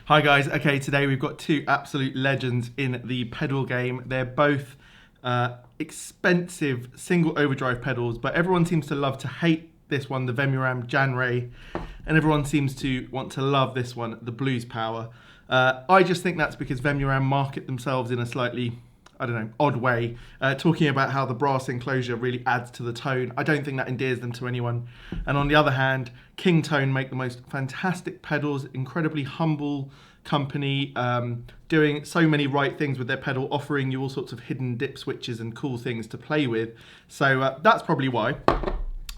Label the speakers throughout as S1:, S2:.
S1: Hi guys, okay, today we've got two absolute legends in the pedal game. They're both expensive single overdrive pedals, but everyone seems to love to hate this one, the Vemuram Jan Ray, and everyone seems to want to love this one, the Blues Power. I just think that's because Vemuram market themselves in a slightly, odd way, talking about how the brass enclosure really adds to the tone. I don't think that endears them to anyone. And on the other hand, King Tone make the most fantastic pedals, incredibly humble company, doing so many right things with their pedal, offering you all sorts of hidden dip switches and cool things to play with. So that's probably why.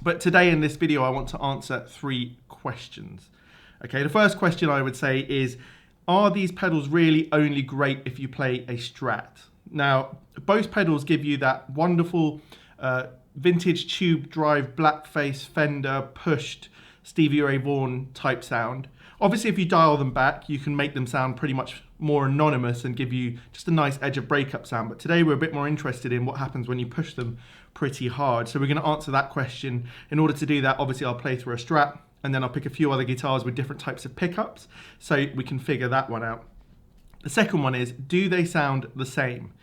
S1: But today in this video, I want to answer three questions. Okay, the first question I would say is, are these pedals really only great if you play a Strat? Now, both pedals give you that wonderful vintage tube drive, blackface, fender, pushed, Stevie Ray Vaughan type sound. Obviously, if you dial them back, you can make them sound pretty much more anonymous and give you just a nice edge of breakup sound. But today we're a bit more interested in what happens when you push them pretty hard. So we're going to answer that question. In order to do that, obviously I'll play through a Strat and then I'll pick a few other guitars with different types of pickups so we can figure that one out. The second one is, do they sound the same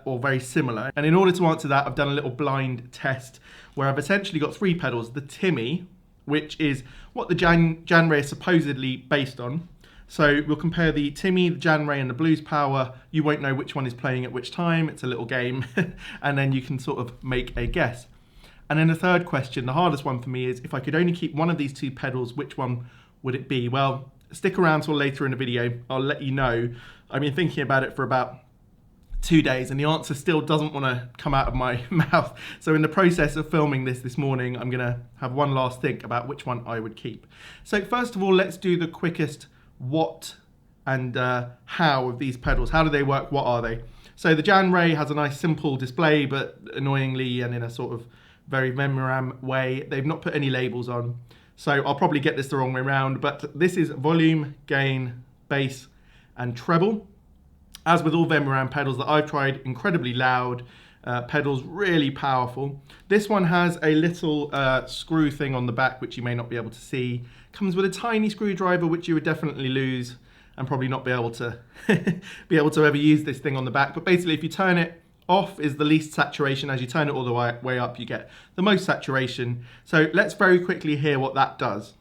S1: or very similar? And in order to answer that, I've done a little blind test where I've essentially got three pedals. The Timmy, which is what the Jan Ray is supposedly based on. So we'll compare the Timmy, the Jan Ray and the Blues Power. You won't know which one is playing at which time. It's a little game. And then you can sort of make a guess. And then the third question, the hardest one for me, is if I could only keep one of these two pedals, which one would it be? Well, stick around till later in the video. I'll let you know. I've been thinking about it for about 2 days and the answer still doesn't want to come out of my mouth. So in the process of filming this morning, I'm going to have one last think about which one I would keep. So first of all, let's do the quickest what and how of these pedals. How do they work? What are they? So the Jan Ray has a nice simple display, but annoyingly and in a sort of very Vemuram way, they've not put any labels on. So I'll probably get this the wrong way around, but this is volume, gain, bass, and treble. As with all Vemuram pedals that I've tried, incredibly loud, pedals really powerful. This one has a little screw thing on the back, which you may not be able to see. Comes with a tiny screwdriver, which you would definitely lose and probably not be able to ever use this thing on the back. But basically, if you turn it off is the least saturation. As you turn it all the way up, you get the most saturation. So let's very quickly hear what that does.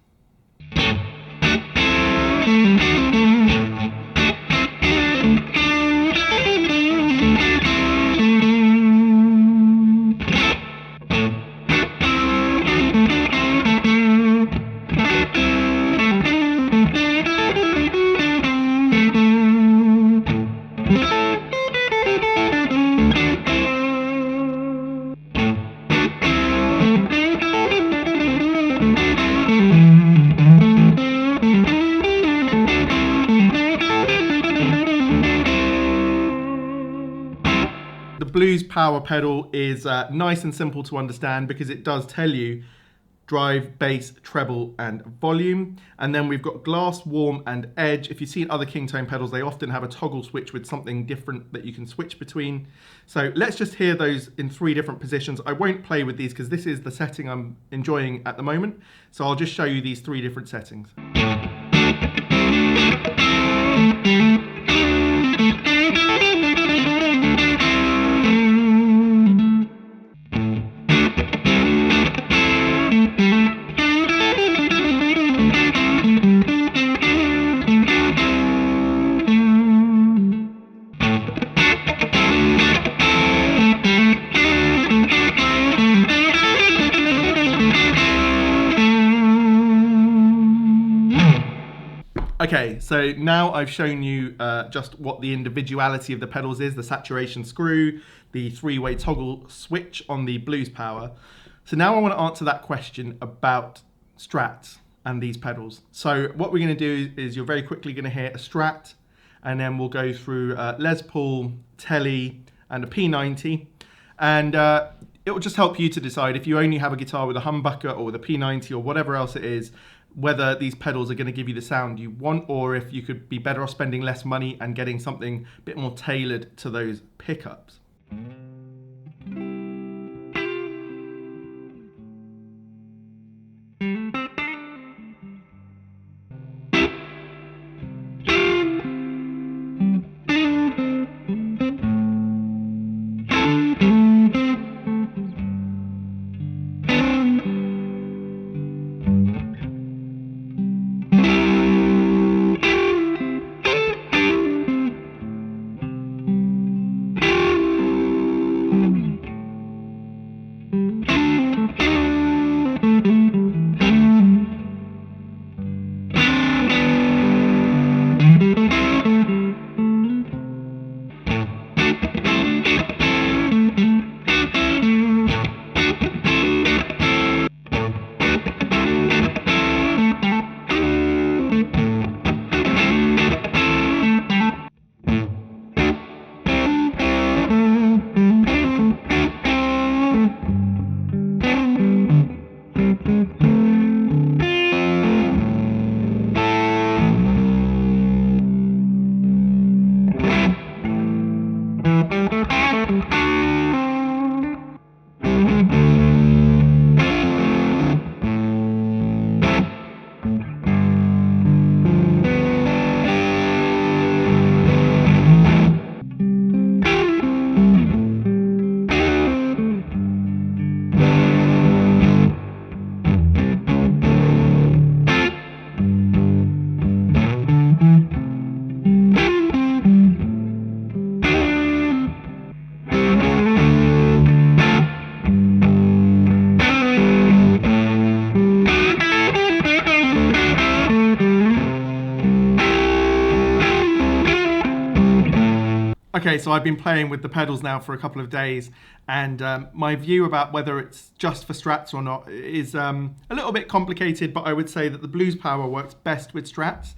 S1: The Blues Power pedal is nice and simple to understand because it does tell you drive, bass, treble, and volume. And then we've got glass, warm, and edge. If you've seen other King Tone pedals, they often have a toggle switch with something different that you can switch between. So let's just hear those in three different positions. I won't play with these because this is the setting I'm enjoying at the moment. So I'll just show you these three different settings. Okay, so now I've shown you just what the individuality of the pedals is, the saturation screw, the three-way toggle switch on the Blues Power. So now I want to answer that question about Strats and these pedals. So what we're going to do is you're very quickly going to hear a Strat, and then we'll go through Les Paul, Tele, and a P90. And it will just help you to decide if you only have a guitar with a humbucker or with a P90 or whatever else it is, whether these pedals are going to give you the sound you want, or if you could be better off spending less money and getting something a bit more tailored to those pickups. Okay, so I've been playing with the pedals now for a couple of days, and my view about whether it's just for Strats or not is a little bit complicated, but I would say that the blues power works best with Strats,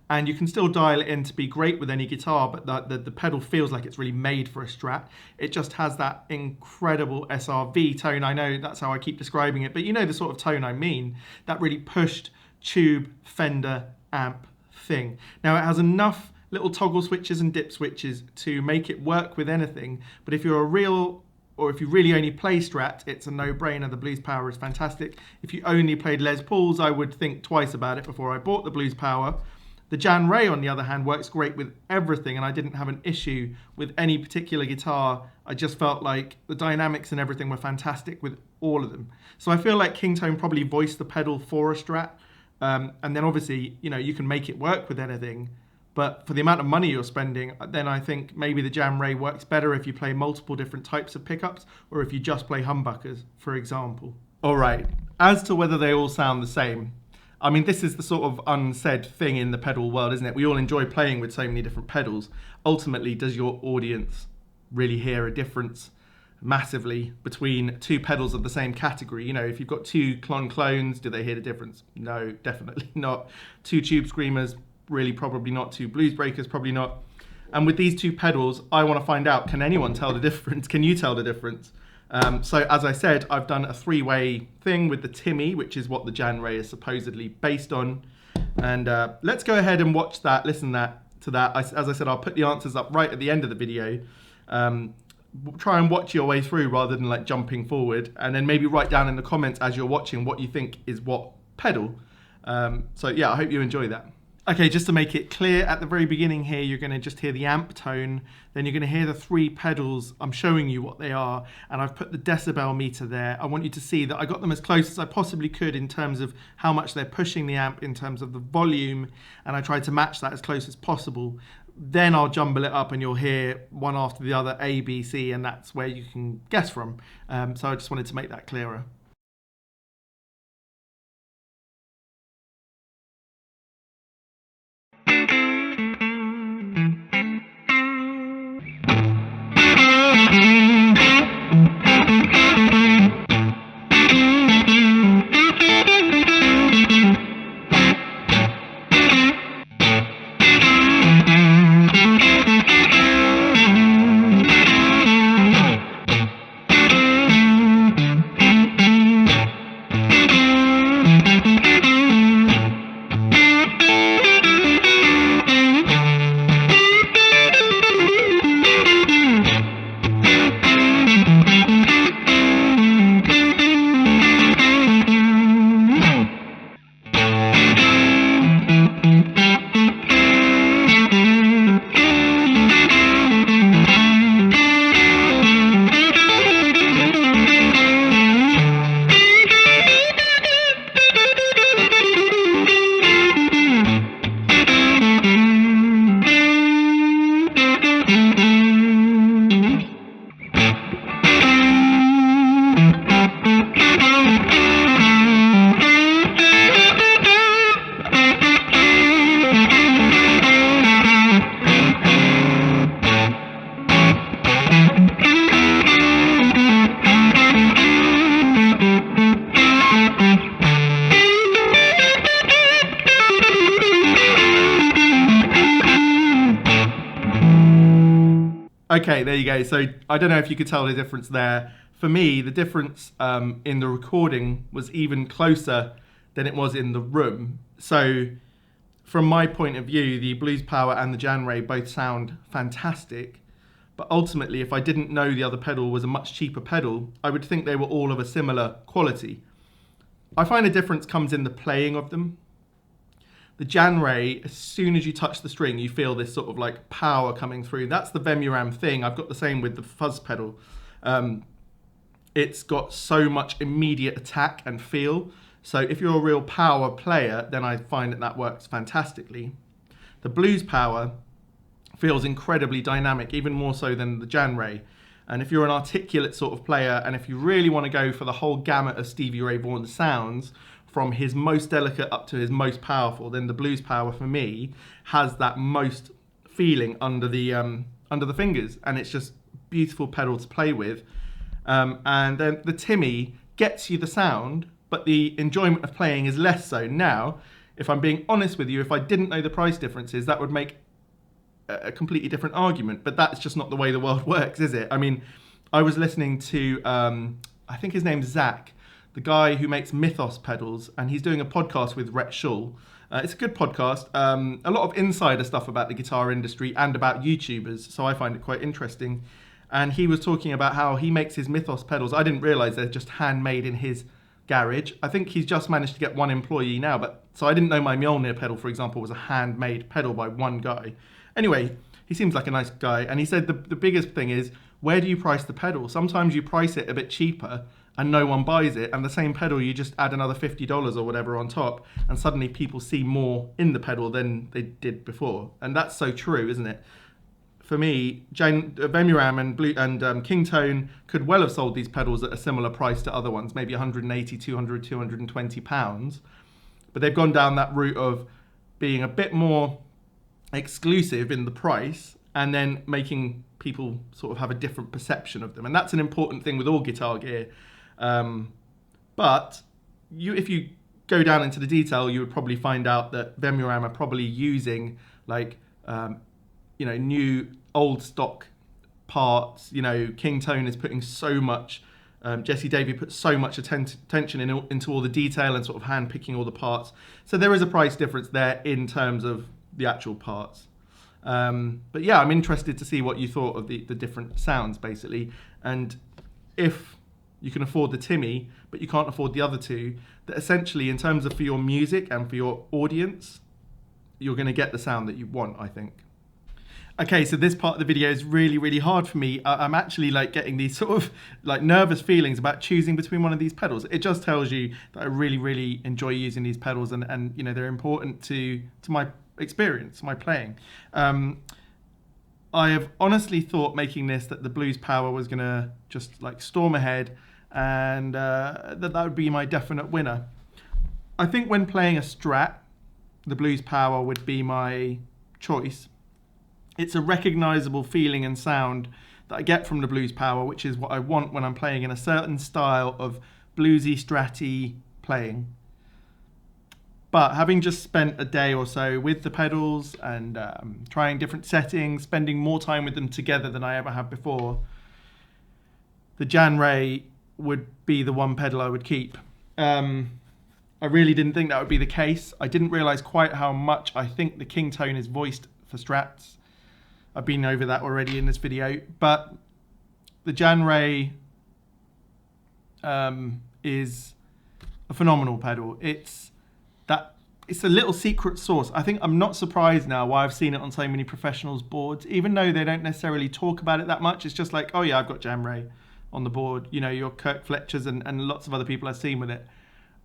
S1: and you can still dial it in to be great with any guitar, but the pedal feels like it's really made for a Strat. It just has that incredible SRV tone. I know that's how I keep describing it, but you know the sort of tone I mean, that really pushed tube Fender amp thing. Now it has enough little toggle switches and dip switches to make it work with anything, but if you're if you really only play Strat, it's a no-brainer. The blues power is fantastic. If you only played Les Pauls, I would think twice about it before I bought the blues power. The Jan Ray, on the other hand, works great with everything, and I didn't have an issue with any particular guitar. I just felt like the dynamics and everything were fantastic with all of them. So I feel like King Tone probably voiced the pedal for a Strat, and then obviously, you know, you can make it work with anything. But for the amount of money you're spending, then I think maybe the Jan Ray works better if you play multiple different types of pickups, or if you just play humbuckers, for example. All right, as to whether they all sound the same, I mean, this is the sort of unsaid thing in the pedal world, isn't it? We all enjoy playing with so many different pedals. Ultimately, does your audience really hear a difference massively between two pedals of the same category? You know, if you've got two clones, do they hear the difference? No, definitely not. Two tube screamers, really probably not. Two blues breakers, probably not. And with these two pedals, I want to find out, can anyone tell the difference? Can you tell the difference? So as I said, I've done a three-way thing with the Timmy, which is what the Jan Ray is supposedly based on. And let's go ahead and watch that, listen to that. As I said, I'll put the answers up right at the end of the video. Try and watch your way through rather than like jumping forward. And then maybe write down in the comments as you're watching what you think is what pedal. So yeah, I hope you enjoy that. Okay, just to make it clear, at the very beginning here, you're going to just hear the amp tone, then you're going to hear the three pedals. I'm showing you what they are, and I've put the decibel meter there. I want you to see that I got them as close as I possibly could in terms of how much they're pushing the amp, in terms of the volume, and I tried to match that as close as possible. Then I'll jumble it up and you'll hear one after the other, A, B, C, and that's where you can guess from. So I just wanted to make that clearer. Okay, there you go. So I don't know if you could tell the difference there. For me, the difference in the recording was even closer than it was in the room. So from my point of view, the blues power and the Jan Ray both sound fantastic. But ultimately, if I didn't know the other pedal was a much cheaper pedal, I would think they were all of a similar quality. I find a difference comes in the playing of them. The Jan Ray, as soon as you touch the string, you feel this sort of like power coming through. That's the Vemuram thing. I've got the same with the fuzz pedal. It's got so much immediate attack and feel. So if you're a real power player, then I find that works fantastically. The blues power feels incredibly dynamic, even more so than the Jan Ray. And if you're an articulate sort of player, and if you really want to go for the whole gamut of Stevie Ray Vaughan's sounds, from his most delicate up to his most powerful, then the blues power for me has that most feeling under the under the fingers, and it's just beautiful pedal to play with. And then the Timmy gets you the sound, but the enjoyment of playing is less so. Now, if I'm being honest with you, if I didn't know the price differences, that would make a completely different argument, but that's just not the way the world works, is it? I mean, I was listening to, I think his name's Zach, the guy who makes Mythos pedals, and he's doing a podcast with Rhett Shull. It's a good podcast, a lot of insider stuff about the guitar industry and about YouTubers, so I find it quite interesting. And he was talking about how he makes his Mythos pedals. I didn't realise they're just handmade in his garage. I think he's just managed to get one employee now, but so I didn't know my Mjolnir pedal, for example, was a handmade pedal by one guy. Anyway, he seems like a nice guy, and he said the biggest thing is, where do you price the pedal? Sometimes you price it a bit cheaper and no one buys it, and the same pedal you just add another $50 or whatever on top, and suddenly people see more in the pedal than they did before. And that's so true, isn't it? For me, Vemuram and King Tone could well have sold these pedals at a similar price to other ones, maybe 180, 200, 220 pounds. But they've gone down that route of being a bit more exclusive in the price and then making people sort of have a different perception of them. And that's an important thing with all guitar gear. But if you go down into the detail, you would probably find out that Vemuram are probably using like, new old stock parts. King Tone is putting so much, Jesse Davey puts so much attention into all the detail and sort of hand picking all the parts. So there is a price difference there in terms of the actual parts. But yeah, I'm interested to see what you thought of the different sounds basically. And if you can afford the Timmy, but you can't afford the other two, that essentially in terms of for your music and for your audience, you're going to get the sound that you want, I think. Okay, so this part of the video is really, really hard for me. I'm actually like getting these sort of like nervous feelings about choosing between one of these pedals. It just tells you that I really, really enjoy using these pedals, and they're important to my experience, my playing. I have honestly thought making this that the Blues Power was gonna just like storm ahead, and that would be my definite winner. I think when playing a Strat, the Blues Power would be my choice. It's a recognizable feeling and sound that I get from the Blues Power, which is what I want when I'm playing in a certain style of bluesy, stratty playing. But having just spent a day or so with the pedals and trying different settings, spending more time with them together than I ever have before, the Jan Ray would be the one pedal I would keep. I really didn't think that would be the case. I didn't realize quite how much I think the King Tone is voiced for Strats. I've been over that already in this video, but the Jan Ray is a phenomenal pedal. It's a little secret sauce. I think I'm not surprised now why I've seen it on so many professionals' boards, even though they don't necessarily talk about it that much. It's just like, oh yeah, I've got Jan Ray on the board. Your Kirk Fletchers and lots of other people I've seen with it.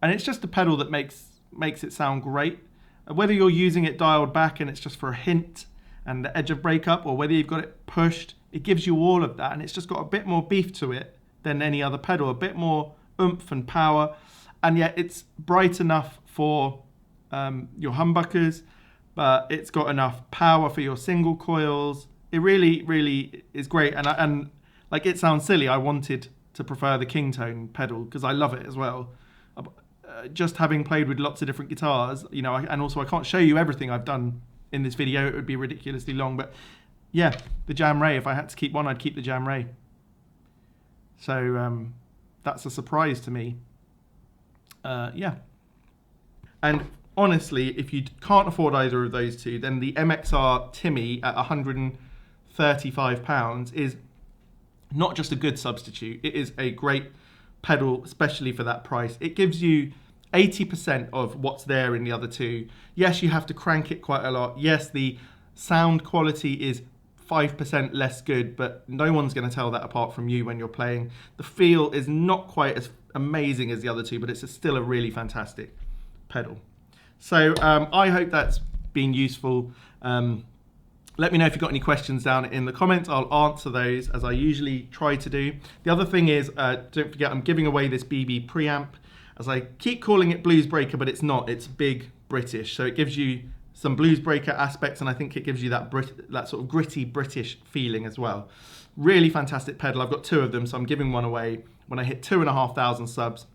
S1: And it's just a pedal that makes it sound great. Whether you're using it dialed back and it's just for a hint and the edge of breakup, or whether you've got it pushed, it gives you all of that, and it's just got a bit more beef to it than any other pedal, a bit more oomph and power, and yet it's bright enough for your humbuckers, but it's got enough power for your single coils. It really, really is great, and like, it sounds silly, I wanted to prefer the King Tone pedal because I love it as well. Just having played with lots of different guitars, and also I can't show you everything I've done in this video, it would be ridiculously long, but yeah, the Jan Ray, if I had to keep one, I'd keep the Jan Ray. So that's a surprise to me. Yeah. And honestly, if you can't afford either of those two, then the MXR Timmy at £135 is not just a good substitute, it is a great pedal, especially for that price. It gives you 80% of what's there in the other two. Yes, you have to crank it quite a lot. Yes, the sound quality is 5% less good, but no one's going to tell that apart from you when you're playing. The feel is not quite as amazing as the other two, but it's still a really fantastic pedal. So I hope that's been useful. Let me know if you've got any questions down in the comments. I'll answer those as I usually try to do. The other thing is, don't forget, I'm giving away this BB preamp. As I keep calling it Blues Breaker, but it's not. It's Big British. So it gives you some blues breaker aspects, and I think it gives you that sort of gritty British feeling as well. Really fantastic pedal. I've got 2 of them, so I'm giving one away when I hit 2,500 subs.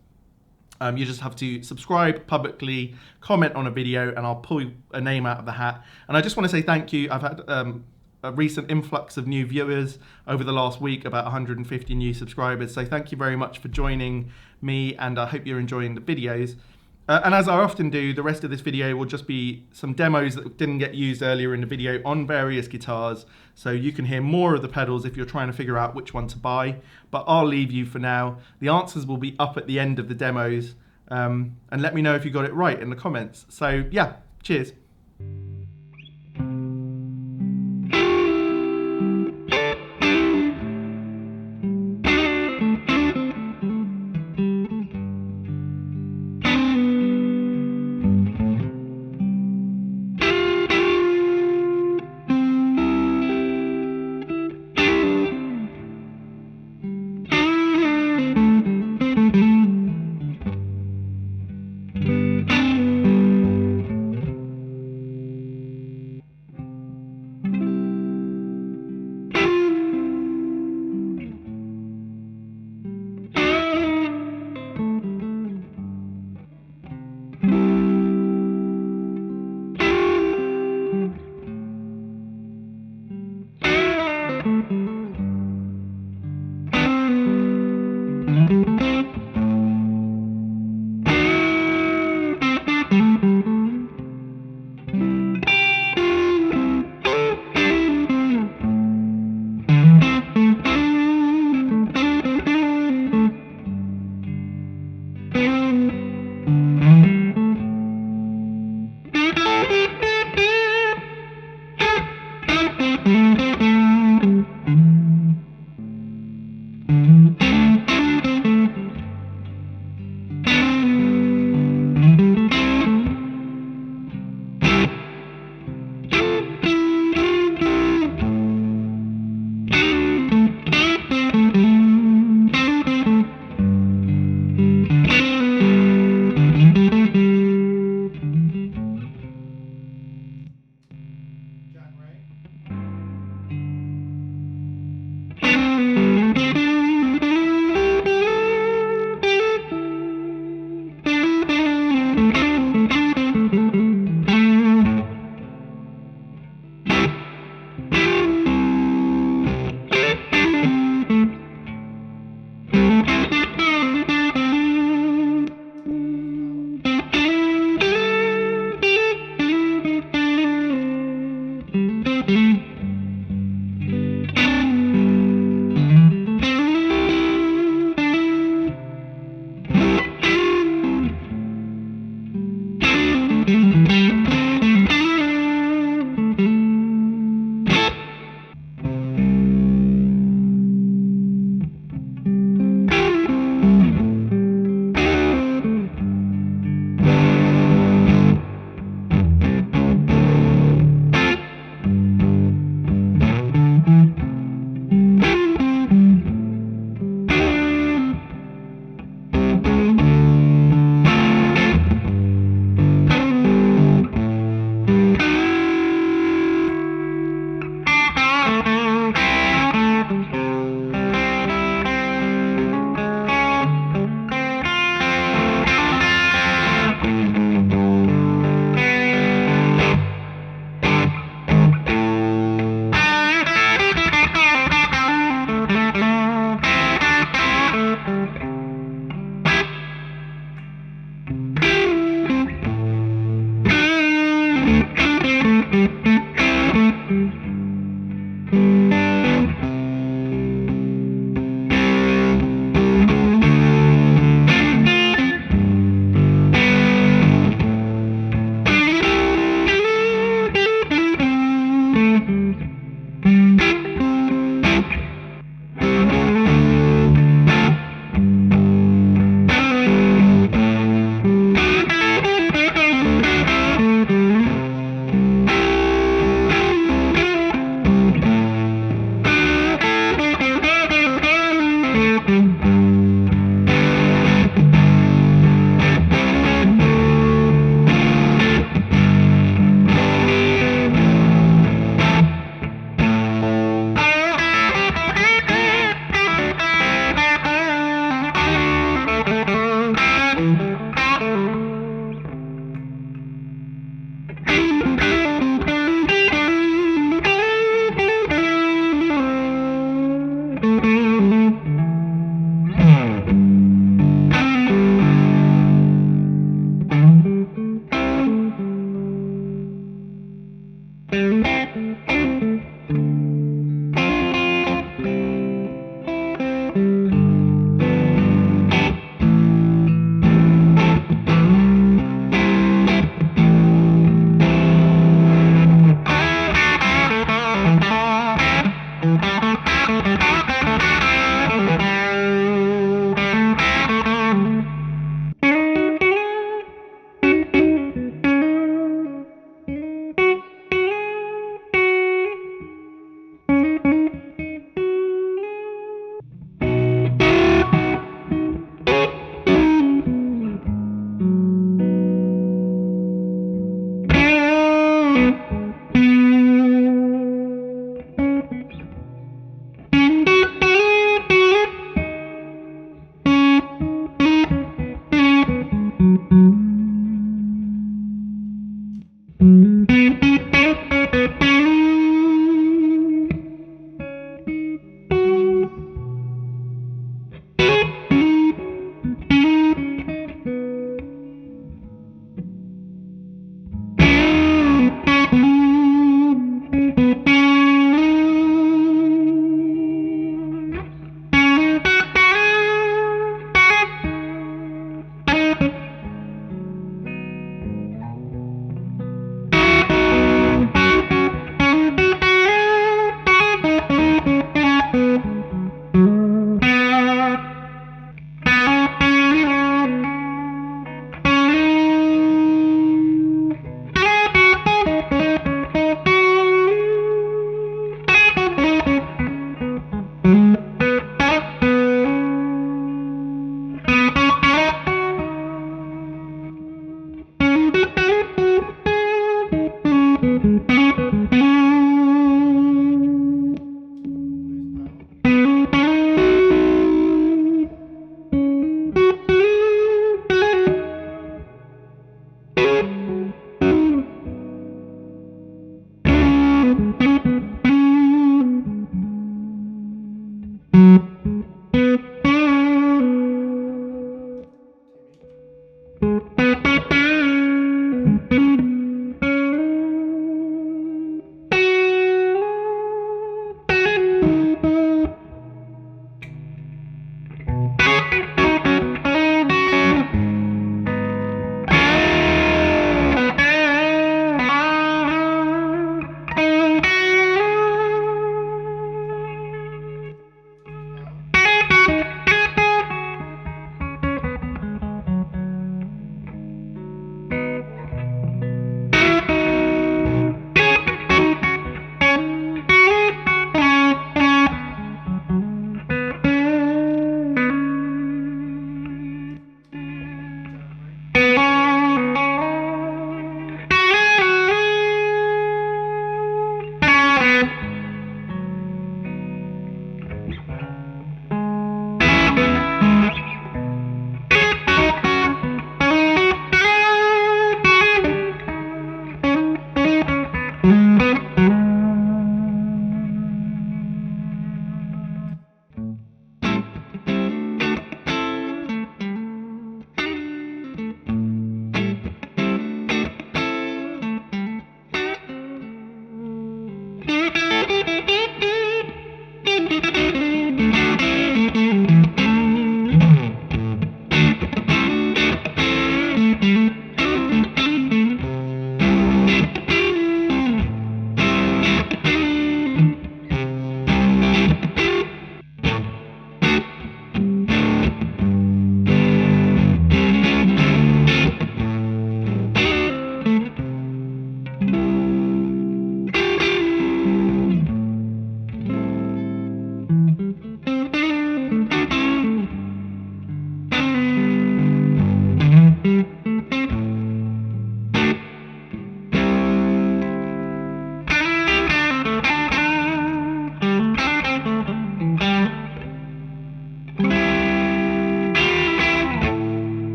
S1: You just have to subscribe publicly, comment on a video, and I'll pull a name out of the hat. And I just want to say thank you. I've had a recent influx of new viewers over the last week, about 150 new subscribers. So thank you very much for joining me, and I hope you're enjoying the videos. And as I often do, the rest of this video will just be some demos that didn't get used earlier in the video on various guitars. So you can hear more of the pedals if you're trying to figure out which one to buy. But I'll leave you for now. The answers will be up at the end of the demos. And let me know if you got it right in the comments. So yeah, cheers.